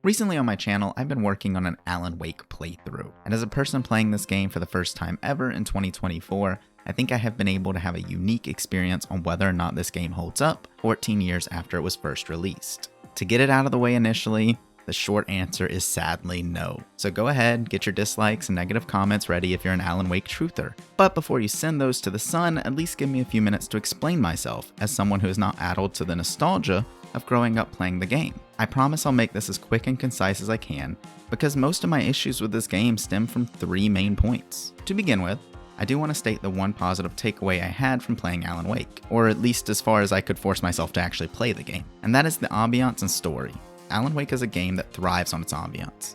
Recently on my channel, I've been working on an Alan Wake playthrough, and as a person playing this game for the first time ever in 2024, I think I have been able to have a unique experience on whether or not this game holds up 14 years after it was first released. To get it out of the way initially, the short answer is sadly no. So go ahead, get your dislikes and negative comments ready if you're an Alan Wake truther. But before you send those to the sun, at least give me a few minutes to explain myself as someone who is not addled to the nostalgia of growing up playing the game. I promise I'll make this as quick and concise as I can, because most of my issues with this game stem from 3 main points. To begin with, I do want to state the one positive takeaway I had from playing Alan Wake, or at least as far as I could force myself to actually play the game, and that is the ambiance and story. Alan Wake is a game that thrives on its ambiance.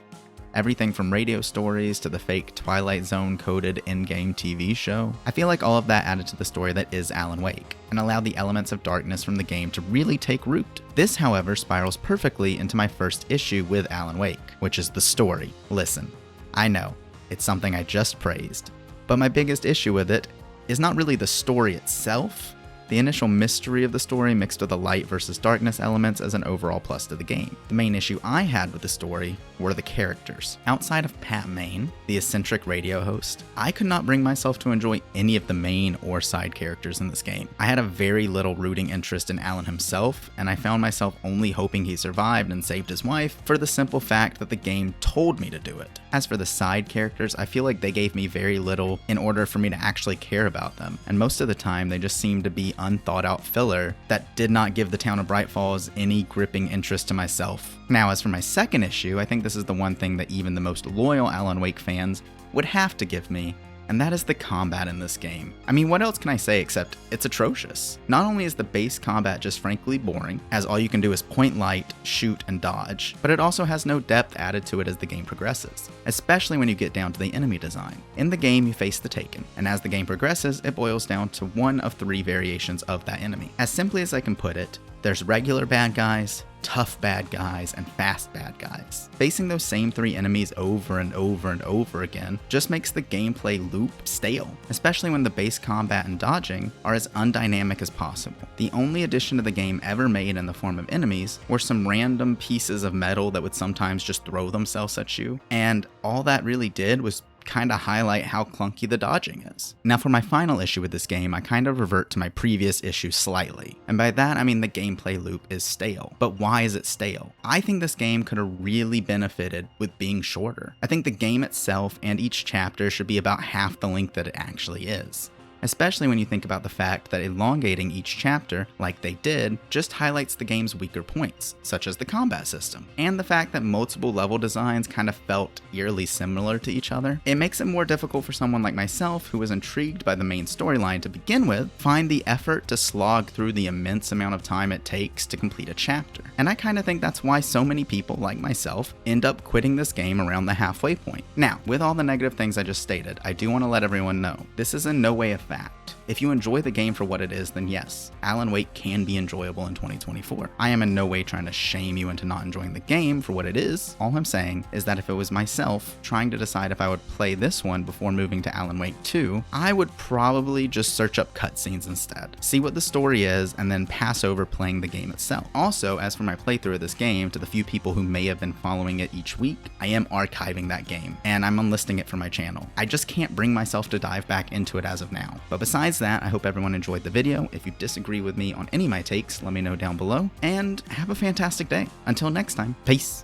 Everything from radio stories to the fake Twilight Zone coded in-game TV show. I feel like all of that added to the story that is Alan Wake, and allowed the elements of darkness from the game to really take root. This, however, spirals perfectly into my first issue with Alan Wake, which is the story. Listen, I know, it's something I just praised, but my biggest issue with it is not really the story itself. The initial mystery of the story mixed with the light versus darkness elements as an overall plus to the game. The main issue I had with the story were the characters. Outside of Pat Main, the eccentric radio host, I could not bring myself to enjoy any of the main or side characters in this game. I had a very little rooting interest in Alan himself, and I found myself only hoping he survived and saved his wife for the simple fact that the game told me to do it. As for the side characters, I feel like they gave me very little in order for me to actually care about them, and most of the time they just seemed to be unthought out filler that did not give the town of Bright Falls any gripping interest to myself. Now, as for my second issue, I think this is the one thing that even the most loyal Alan Wake fans would have to give me, and that is the combat in this game. I mean, what else can I say except it's atrocious? Not only is the base combat just frankly boring, as all you can do is point light, shoot, and dodge, but it also has no depth added to it as the game progresses, especially when you get down to the enemy design. In the game, you face the Taken, and as the game progresses, it boils down to one of 3 variations of that enemy. As simply as I can put it, there's regular bad guys, tough bad guys, and fast bad guys. Facing those same 3 enemies over and over and over again just makes the gameplay loop stale, especially when the base combat and dodging are as undynamic as possible. The only addition to the game ever made in the form of enemies were some random pieces of metal that would sometimes just throw themselves at you, and all that really did was kind of highlight how clunky the dodging is. Now for my final issue with this game, I kind of revert to my previous issue slightly. And by that I mean the gameplay loop is stale. But why is it stale? I think this game could have really benefited with being shorter. I think the game itself and each chapter should be about half the length that it actually is. Especially when you think about the fact that elongating each chapter, like they did, just highlights the game's weaker points, such as the combat system, and the fact that multiple level designs kind of felt eerily similar to each other. It makes it more difficult for someone like myself, who was intrigued by the main storyline to begin with, find the effort to slog through the immense amount of time it takes to complete a chapter. And I kind of think that's why so many people, like myself, end up quitting this game around the halfway point. Now, with all the negative things I just stated, I do want to let everyone know, this is in no way a fact. If you enjoy the game for what it is, then yes, Alan Wake can be enjoyable in 2024. I am in no way trying to shame you into not enjoying the game for what it is. All I'm saying is that if it was myself trying to decide if I would play this one before moving to Alan Wake 2, I would probably just search up cutscenes instead, see what the story is, and then pass over playing the game itself. Also, as for my playthrough of this game, to the few people who may have been following it each week, I am archiving that game, and I'm unlisting it for my channel. I just can't bring myself to dive back into it as of now. But besides that, I hope everyone enjoyed the video. If you disagree with me on any of my takes, let me know down below, and have a fantastic day. Until next time, peace!